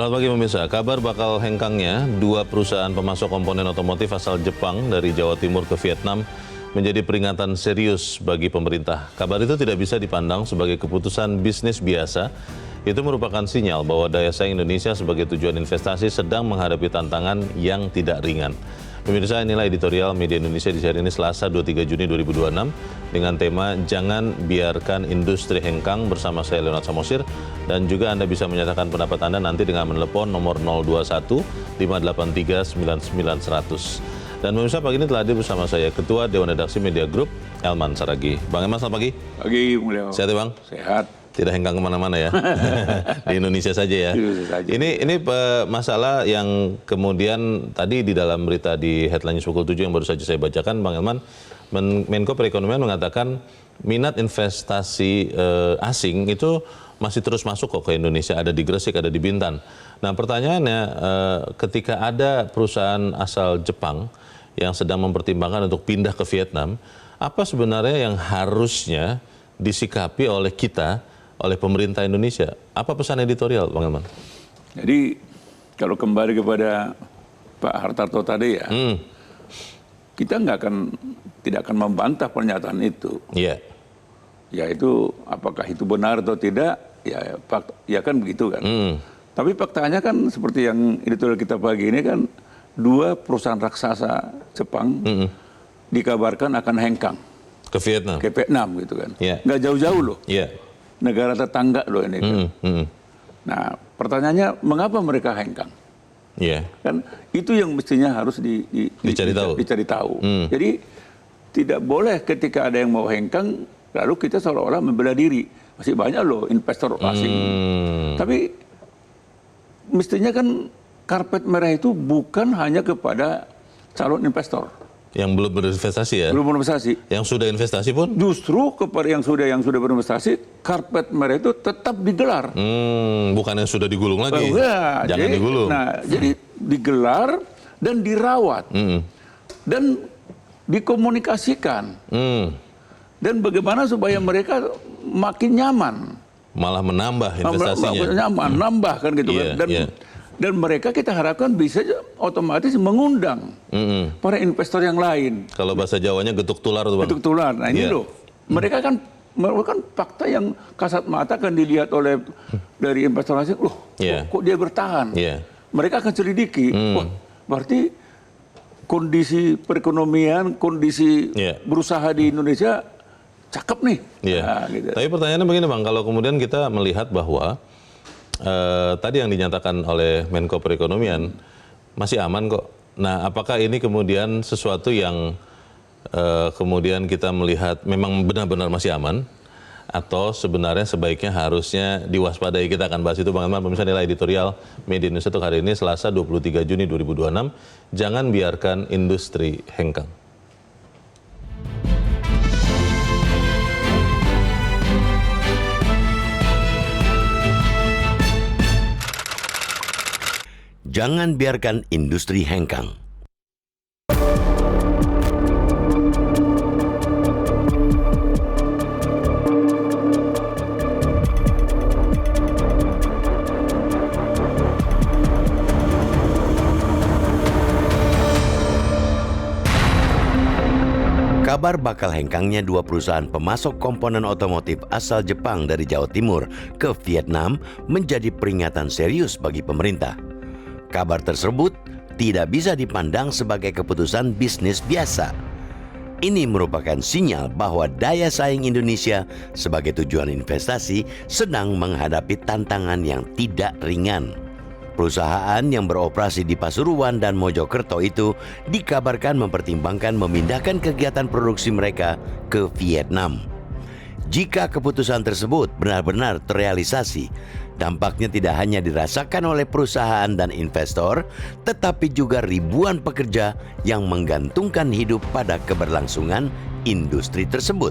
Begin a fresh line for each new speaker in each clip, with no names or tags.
Selamat pagi pemirsa, kabar bakal hengkangnya dua perusahaan pemasok komponen otomotif asal Jepang dari Jawa Timur ke Vietnam menjadi peringatan serius bagi pemerintah. Kabar itu tidak bisa dipandang sebagai keputusan bisnis biasa. Itu merupakan sinyal bahwa daya saing Indonesia sebagai tujuan investasi sedang menghadapi tantangan yang tidak ringan. Pemirsa, inilah editorial Media Indonesia di hari ini Selasa 23 Juni 2026 dengan tema Jangan Biarkan Industri Hengkang bersama saya Leonard Samosir, dan juga Anda bisa menyatakan pendapat Anda nanti dengan menelepon nomor 021 583 99 100. Dan pemirsa, pagi ini telah hadir bersama saya Ketua Dewan Redaksi Media Group Elman Saragih. Bang Elman, selamat pagi.
Pagi, Bung Leo.
Sehat ya Bang?
Sehat.
Tidak hengkang kemana-mana ya, di Indonesia saja ya. Ini masalah yang kemudian tadi di dalam berita di headline News pukul 7 yang baru saja saya bacakan, Bang Elman, Menko Perekonomian mengatakan minat investasi asing itu masih terus masuk kok ke Indonesia, ada di Gresik, ada di Bintan. Nah pertanyaannya, ketika ada perusahaan asal Jepang yang sedang mempertimbangkan untuk pindah ke Vietnam, apa sebenarnya yang harusnya disikapi oleh kita, oleh pemerintah Indonesia? Apa pesan editorial, Bang Elman?
Jadi kalau kembali kepada Pak Hartarto tadi ya, kita tidak akan membantah pernyataan itu.
Iya.
Ya itu apakah itu benar atau tidak? Ya kan begitu kan. Tapi faktanya kan seperti yang editorial kita pagi ini kan, dua perusahaan raksasa Jepang dikabarkan akan hengkang
Ke Vietnam
gitu kan.
Yeah.
Nggak jauh-jauh loh.
Iya.
Negara tetangga loh ini kan. Nah pertanyaannya, mengapa mereka hengkang?
Iya.
Kan itu yang mestinya harus
dicari tahu.
Jadi tidak boleh ketika ada yang mau hengkang lalu kita seolah-olah membela diri. Masih banyak loh investor asing. Tapi mestinya kan karpet merah itu bukan hanya kepada calon investor
Yang belum berinvestasi ya?
belum berinvestasi.
Yang sudah investasi pun?
Justru kepada yang sudah berinvestasi, karpet merah itu tetap digelar.
Bukan yang sudah digulung lagi. Jangan
jadi,
digulung.
Nah, jadi digelar dan dirawat dan dikomunikasikan. Dan bagaimana supaya mereka makin nyaman.
Malah menambah investasinya.
Nambah kan gitu kan. Dan mereka kita harapkan bisa otomatis mengundang para investor yang lain.
Kalau bahasa Jawanya getuk tular tuh Bang.
Getuk tular. Nah ini loh, mereka kan fakta yang kasat mata kan dilihat oleh dari investor asing. Loh, kok dia bertahan? Mereka akan selidiki. Wah, berarti kondisi perekonomian, kondisi berusaha di Indonesia cakep nih. Nah, gitu.
Tapi pertanyaannya begini Bang, kalau kemudian kita melihat bahwa tadi yang dinyatakan oleh Menko Perekonomian masih aman kok. Nah, apakah ini kemudian sesuatu yang kemudian kita melihat memang benar-benar masih aman, atau sebenarnya sebaiknya harusnya diwaspadai? Kita akan bahas itu Bang Elman. Pemirsa, nilai editorial Media Indonesia untuk hari ini Selasa 23 Juni 2026. Jangan biarkan industri hengkang.
Jangan biarkan industri hengkang. Kabar bakal hengkangnya dua perusahaan pemasok komponen otomotif asal Jepang dari Jawa Timur ke Vietnam menjadi peringatan serius bagi pemerintah. Kabar tersebut tidak bisa dipandang sebagai keputusan bisnis biasa. Ini merupakan sinyal bahwa daya saing Indonesia sebagai tujuan investasi sedang menghadapi tantangan yang tidak ringan. Perusahaan yang beroperasi di Pasuruan dan Mojokerto itu dikabarkan mempertimbangkan memindahkan kegiatan produksi mereka ke Vietnam. Jika keputusan tersebut benar-benar terrealisasi, dampaknya tidak hanya dirasakan oleh perusahaan dan investor, tetapi juga ribuan pekerja yang menggantungkan hidup pada keberlangsungan industri tersebut.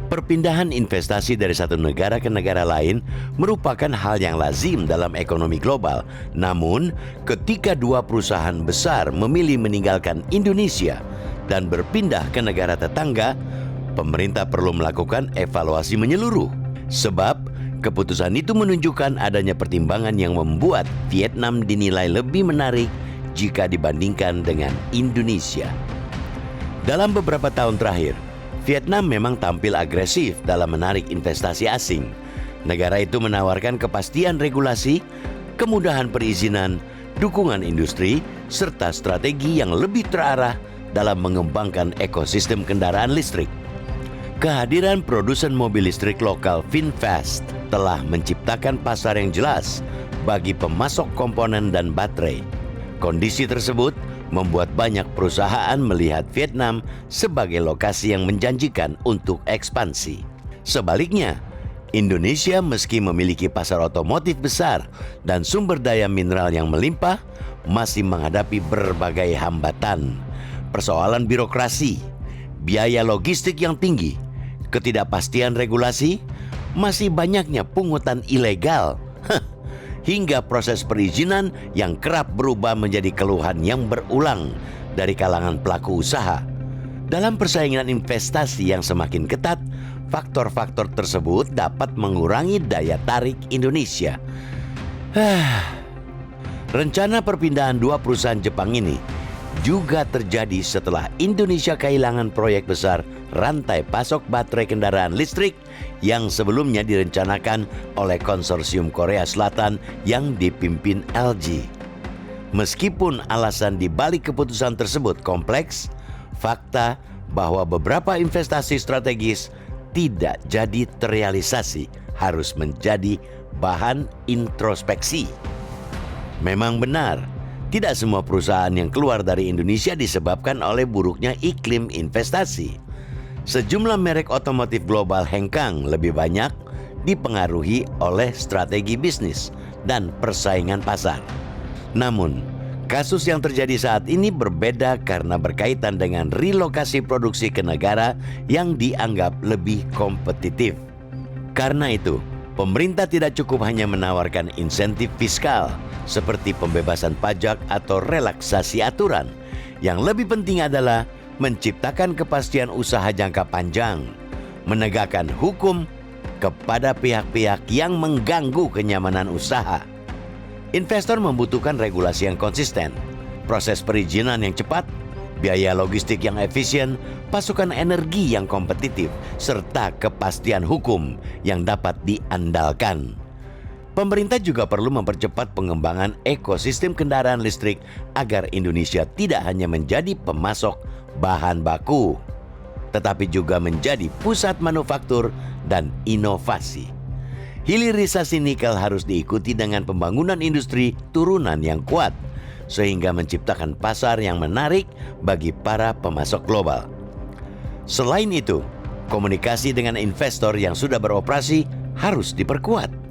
Perpindahan investasi dari satu negara ke negara lain merupakan hal yang lazim dalam ekonomi global. Namun, ketika dua perusahaan besar memilih meninggalkan Indonesia dan berpindah ke negara tetangga, pemerintah perlu melakukan evaluasi menyeluruh. Sebab Keputusan itu menunjukkan adanya pertimbangan yang membuat Vietnam dinilai lebih menarik jika dibandingkan dengan Indonesia. Dalam beberapa tahun terakhir, Vietnam memang tampil agresif dalam menarik investasi asing. Negara itu menawarkan kepastian regulasi, kemudahan perizinan, dukungan industri, serta strategi yang lebih terarah dalam mengembangkan ekosistem kendaraan listrik. Kehadiran produsen mobil listrik lokal VinFast telah menciptakan pasar yang jelas bagi pemasok komponen dan baterai. Kondisi tersebut membuat banyak perusahaan melihat Vietnam sebagai lokasi yang menjanjikan untuk ekspansi. Sebaliknya, Indonesia meski memiliki pasar otomotif besar dan sumber daya mineral yang melimpah, masih menghadapi berbagai hambatan. Persoalan birokrasi, biaya logistik yang tinggi, ketidakpastian regulasi, masih banyaknya pungutan ilegal, hingga proses perizinan yang kerap berubah menjadi keluhan yang berulang dari kalangan pelaku usaha. Dalam persaingan investasi yang semakin ketat, faktor-faktor tersebut dapat mengurangi daya tarik Indonesia. Rencana perpindahan 2 perusahaan Jepang ini juga terjadi setelah Indonesia kehilangan proyek besar rantai pasok baterai kendaraan listrik yang sebelumnya direncanakan oleh konsorsium Korea Selatan yang dipimpin LG. Meskipun alasan di balik keputusan tersebut kompleks, fakta bahwa beberapa investasi strategis tidak jadi terrealisasi harus menjadi bahan introspeksi. Memang benar, tidak semua perusahaan yang keluar dari Indonesia disebabkan oleh buruknya iklim investasi. Sejumlah merek otomotif global hengkang lebih banyak dipengaruhi oleh strategi bisnis dan persaingan pasar. Namun, kasus yang terjadi saat ini berbeda karena berkaitan dengan relokasi produksi ke negara yang dianggap lebih kompetitif. Karena itu, pemerintah tidak cukup hanya menawarkan insentif fiskal seperti pembebasan pajak atau relaksasi aturan. Yang lebih penting adalah menciptakan kepastian usaha jangka panjang, menegakkan hukum kepada pihak-pihak yang mengganggu kenyamanan usaha. Investor membutuhkan regulasi yang konsisten, proses perizinan yang cepat, biaya logistik yang efisien, pasokan energi yang kompetitif, serta kepastian hukum yang dapat diandalkan. Pemerintah juga perlu mempercepat pengembangan ekosistem kendaraan listrik agar Indonesia tidak hanya menjadi pemasok bahan baku, tetapi juga menjadi pusat manufaktur dan inovasi. Hilirisasi nikel harus diikuti dengan pembangunan industri turunan yang kuat, sehingga menciptakan pasar yang menarik bagi para pemasok global. Selain itu, komunikasi dengan investor yang sudah beroperasi harus diperkuat.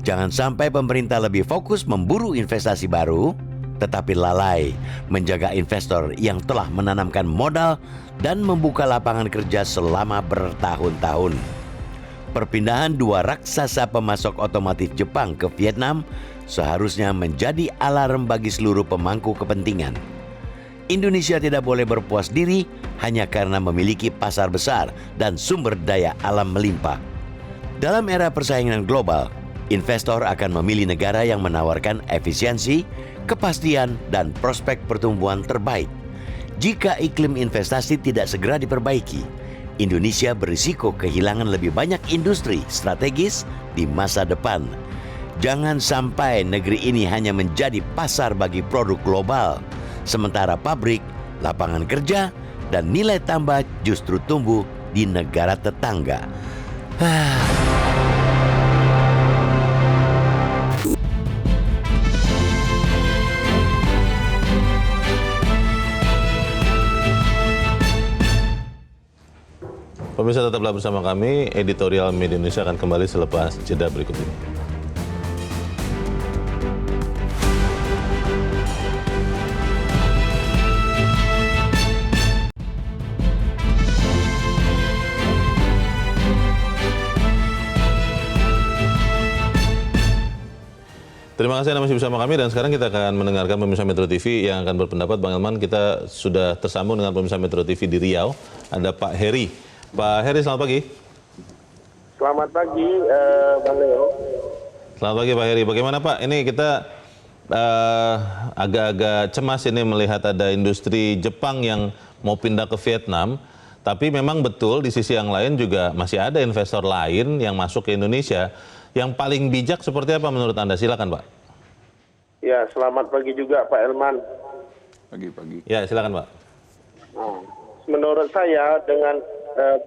Jangan sampai pemerintah lebih fokus memburu investasi baru, tetapi lalai menjaga investor yang telah menanamkan modal dan membuka lapangan kerja selama bertahun-tahun. Perpindahan 2 raksasa pemasok otomotif Jepang ke Vietnam seharusnya menjadi alarm bagi seluruh pemangku kepentingan. Indonesia tidak boleh berpuas diri hanya karena memiliki pasar besar dan sumber daya alam melimpah. Dalam era persaingan global, investor akan memilih negara yang menawarkan efisiensi, kepastian, dan prospek pertumbuhan terbaik. Jika iklim investasi tidak segera diperbaiki, Indonesia berisiko kehilangan lebih banyak industri strategis di masa depan. Jangan sampai negeri ini hanya menjadi pasar bagi produk global, sementara pabrik, lapangan kerja, dan nilai tambah justru tumbuh di negara tetangga.
Pemirsa, tetaplah bersama kami. Editorial Media Indonesia akan kembali selepas jeda berikut ini. Terima kasih Anda masih bersama kami, dan sekarang kita akan mendengarkan pemirsa Metro TV yang akan berpendapat. Bang Elman, kita sudah tersambung dengan pemirsa Metro TV di Riau. Ada Pak Heri. Pak Heri, selamat pagi.
Selamat pagi, Bang Leo.
Selamat pagi Pak Heri. Bagaimana Pak? Ini kita agak-agak cemas ini melihat ada industri Jepang yang mau pindah ke Vietnam. Tapi memang betul di sisi yang lain juga masih ada investor lain yang masuk ke Indonesia. Yang paling bijak seperti apa menurut Anda? Silakan Pak.
Ya, selamat pagi juga Pak Elman.
Pagi-pagi.
Ya, silakan Pak.
Menurut saya dengan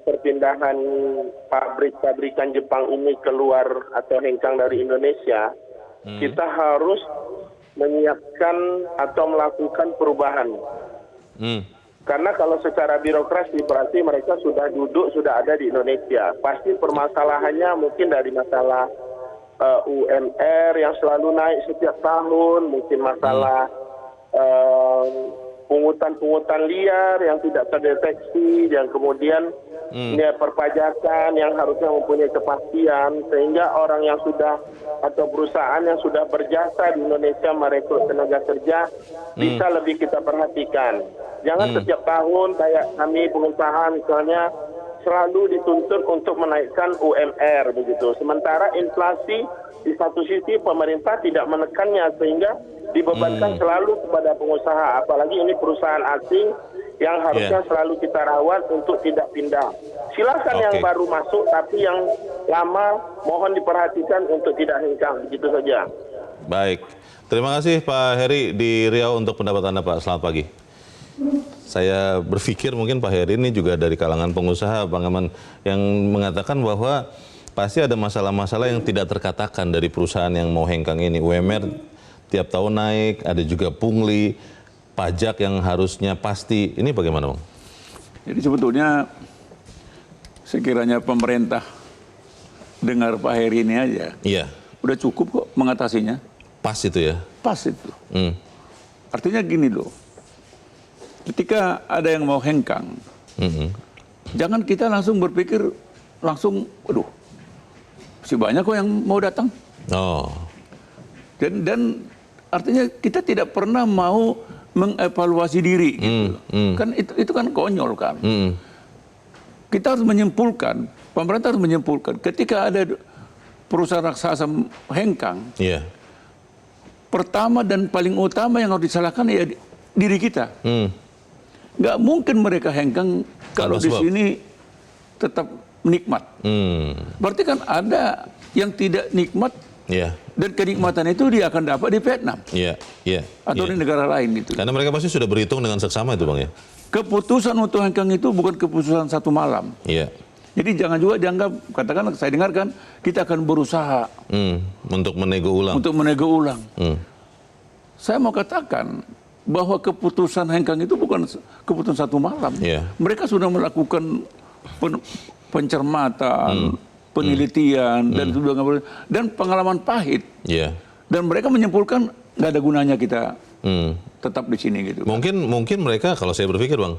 perpindahan pabrik-pabrikan Jepang ini keluar atau hengkang dari Indonesia, kita harus menyiapkan atau melakukan perubahan. Karena kalau secara birokrasi berarti mereka sudah duduk, sudah ada di Indonesia. Pasti permasalahannya mungkin dari masalah UMR yang selalu naik setiap tahun, mungkin masalah pungutan-pungutan liar yang tidak terdeteksi, dan kemudian perpajakan yang harusnya mempunyai kepastian, sehingga orang yang sudah atau perusahaan yang sudah berjasa di Indonesia merekrut tenaga kerja bisa lebih kita perhatikan. Jangan setiap tahun kayak kami pengusaha misalnya selalu dituntut untuk menaikkan UMR begitu. Sementara inflasi di satu sisi pemerintah tidak menekannya sehingga dibebankan selalu kepada pengusaha. Apalagi ini perusahaan asing yang harusnya selalu kita rawat untuk tidak pindah. Silakan yang baru masuk, tapi yang lama mohon diperhatikan untuk tidak hengkang. Begitu saja.
Baik. Terima kasih Pak Heri di Riau untuk pendapat Anda Pak. Selamat pagi. Saya berpikir mungkin Pak Heri ini juga dari kalangan pengusaha, Bang Aman, yang mengatakan bahwa pasti ada masalah-masalah yang tidak terkatakan dari perusahaan yang mau hengkang ini. UMR tiap tahun naik, ada juga pungli, pajak yang harusnya pasti. Ini bagaimana Bang?
Jadi sebetulnya sekiranya pemerintah dengar Pak Heri ini aja, udah cukup kok mengatasinya.
Pas itu ya?
Pas itu. Artinya gini loh, ketika ada yang mau hengkang, jangan kita langsung berpikir langsung, aduh, masih banyak kok yang mau datang. Dan artinya kita tidak pernah mau mengevaluasi diri. Gitu. Kan itu kan konyol kan. Kita harus menyimpulkan, pemerintah harus menyimpulkan, ketika ada perusahaan raksasa hengkang, pertama dan paling utama yang harus disalahkan ya diri kita. Nggak mungkin mereka hengkang kalau di sini tetap nikmat. Berarti kan ada yang tidak nikmat, dan kenikmatan itu dia akan dapat di Vietnam atau di negara lain itu.
Karena mereka pasti sudah berhitung dengan seksama itu Bang ya.
Keputusan untuk hengkang itu bukan keputusan satu malam. Jadi jangan juga dianggap, katakan saya dengarkan kita akan berusaha
untuk menego ulang.
Saya mau katakan bahwa keputusan hengkang itu bukan keputusan satu malam. Mereka sudah melakukan pencermatan, penelitian, dan pengalaman pahit. Dan mereka menyimpulkan nggak ada gunanya kita tetap di sini gitu.
Mungkin mereka, kalau saya berpikir Bang,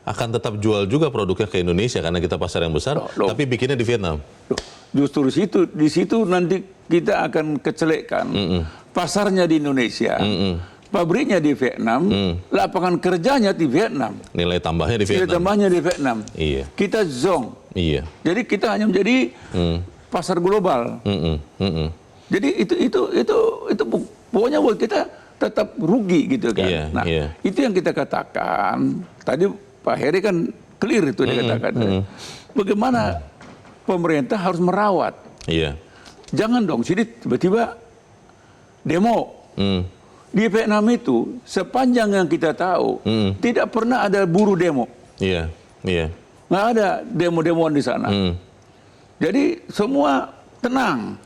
akan tetap jual juga produknya ke Indonesia karena kita pasar yang besar, tapi bikinnya di Vietnam.
Justru di situ nanti kita akan kecelekkan pasarnya di Indonesia. Pabriknya di Vietnam, lapangan kerjanya di Vietnam.
Nilai tambahnya di Vietnam.
Nilai tambahnya di Vietnam. Kita zonk. Jadi kita hanya menjadi pasar global. Jadi itu pokoknya buat kita tetap rugi gitu kan. Itu yang kita katakan. Tadi Pak Heri kan clear itu dia katakan. Bagaimana pemerintah harus merawat. Jangan dong sini tiba-tiba demo. Di Vietnam itu, sepanjang yang kita tahu, tidak pernah ada buruh demo. Nggak ada demo-demoan di sana. Jadi semua tenang.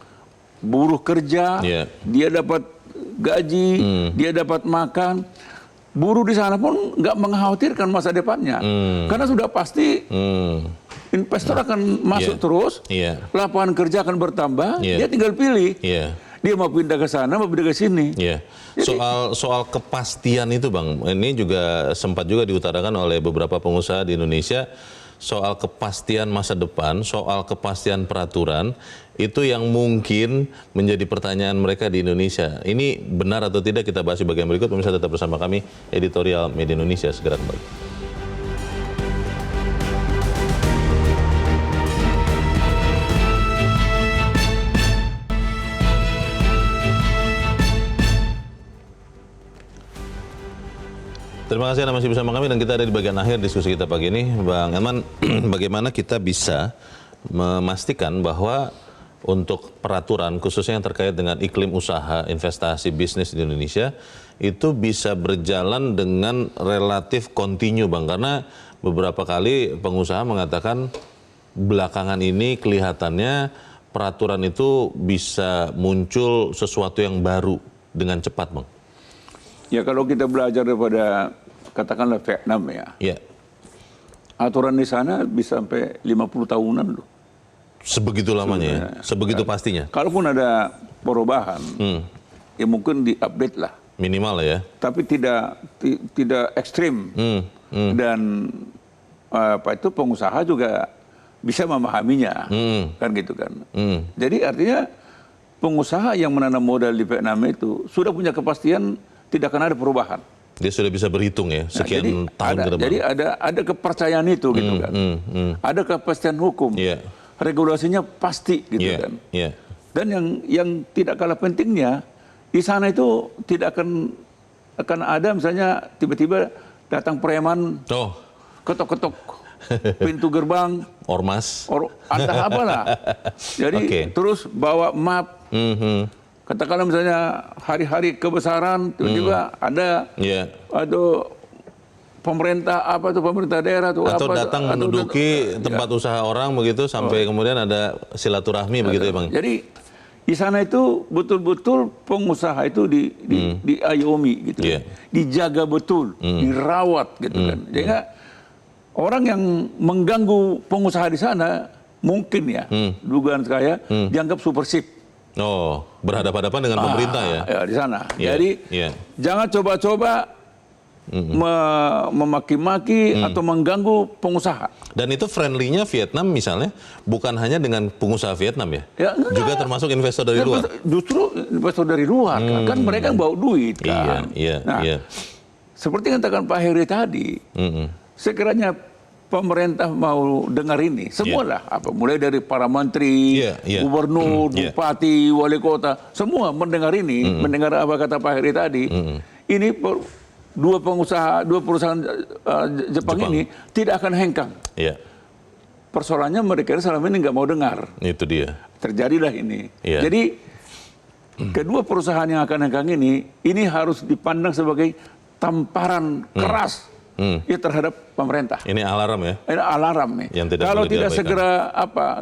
Buruh kerja, dia dapat gaji, dia dapat makan. Buruh di sana pun nggak mengkhawatirkan masa depannya. Karena sudah pasti investor akan masuk terus, lapangan kerja akan bertambah, dia tinggal pilih. Dia mau pindah ke sana, mau pindah ke sini.
Soal kepastian itu Bang, ini juga sempat juga diutarakan oleh beberapa pengusaha di Indonesia, soal kepastian masa depan, soal kepastian peraturan, itu yang mungkin menjadi pertanyaan mereka di Indonesia. Ini benar atau tidak kita bahas di bagian berikut, pemirsa tetap bersama kami, Editorial Media Indonesia, segera kembali. Terima kasih Anda masih bersama kami dan kita ada di bagian akhir diskusi kita pagi ini. Bang Elman, bagaimana kita bisa memastikan bahwa untuk peraturan khususnya yang terkait dengan iklim usaha, investasi, bisnis di Indonesia itu bisa berjalan dengan relatif kontinu, Bang, karena beberapa kali pengusaha mengatakan belakangan ini kelihatannya peraturan itu bisa muncul sesuatu yang baru dengan cepat, Bang.
Ya kalau kita belajar daripada katakanlah Vietnam ya.
Ya.
Aturan di sana bisa sampai 50 tahunan loh.
Sebegitu lamanya ya? Sebegitu pastinya?
Kalaupun ada perubahan, ya mungkin di-update lah.
Minimal ya?
Tapi tidak ekstrim. Dan itu pengusaha juga bisa memahaminya. Kan gitu kan. Jadi artinya pengusaha yang menanam modal di Vietnam itu sudah punya kepastian tidak akan ada perubahan.
Dia sudah bisa berhitung ya, sekian tahun ke depan.
Jadi ada kepercayaan itu gitu kan. Ada kepastian hukum. Regulasinya pasti gitu kan. Dan yang tidak kalah pentingnya di sana itu tidak akan ada misalnya tiba-tiba datang preman ketok-ketok pintu gerbang,
ormas,
entah apalah. Jadi terus bawa map. Katakanlah misalnya hari-hari kebesaran tiba-tiba ada pemerintah pemerintah daerah
atau datang menduduki tempat usaha orang begitu sampai kemudian ada silaturahmi begitu ya, Bang.
Jadi di sana itu betul-betul pengusaha itu diayomi gitu. Dijaga betul, dirawat gitu kan. Jadi orang yang mengganggu pengusaha di sana mungkin ya dugaan saya dianggap supersip.
Berhadapan-hadapan dengan pemerintah ya
di sana. Jadi jangan coba-coba memaki-maki atau mengganggu pengusaha.
Dan itu friendly-nya Vietnam misalnya bukan hanya dengan pengusaha Vietnam ya? Juga termasuk investor dari luar?
Justru investor dari luar. Kan mereka yang bawa duit kan. Seperti yang katakan Pak Heri tadi, sekiranya pemerintah mau dengar ini, semualah, mulai dari para menteri, gubernur, bupati, wali kota, semua mendengar ini, mendengar apa kata Pak Heri tadi, ini dua perusahaan Jepang ini tidak akan hengkang. Persoalannya mereka selama ini nggak mau dengar.
Itu dia.
Terjadilah ini. Jadi kedua perusahaan yang akan hengkang ini harus dipandang sebagai tamparan keras terhadap pemerintah.
Ini alarm ya?
Ini alarm nih. Kalau tidak segera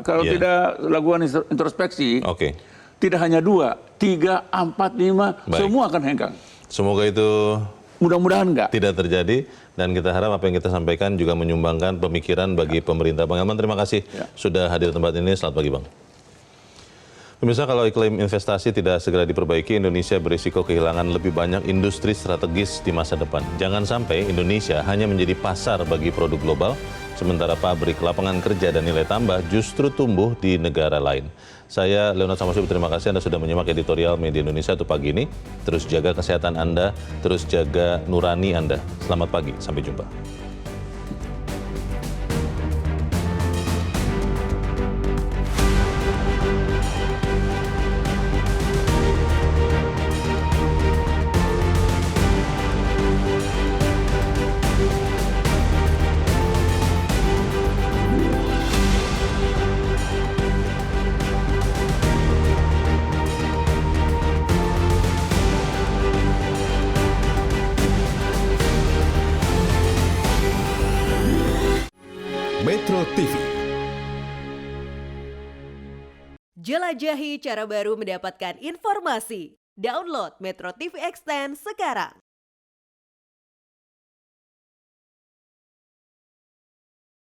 tidak lakukan introspeksi, tidak hanya 2, 3, 4, 5, semua akan hengkang.
Semoga itu
mudah-mudahan tidak
terjadi dan kita harap apa yang kita sampaikan juga menyumbangkan pemikiran bagi pemerintah. Bang Elman, terima kasih sudah hadir di tempat ini. Selamat pagi, Bang. Pemirsa, kalau iklim investasi tidak segera diperbaiki, Indonesia berisiko kehilangan lebih banyak industri strategis di masa depan. Jangan sampai Indonesia hanya menjadi pasar bagi produk global, sementara pabrik, lapangan kerja, dan nilai tambah justru tumbuh di negara lain. Saya, Leonard Samasubi, terima kasih Anda sudah menyimak editorial Media Indonesia untuk pagi ini. Terus jaga kesehatan Anda, terus jaga nurani Anda. Selamat pagi, sampai jumpa.
Metro TV.
Jelajahi cara baru mendapatkan informasi. Download Metro TV Extend sekarang.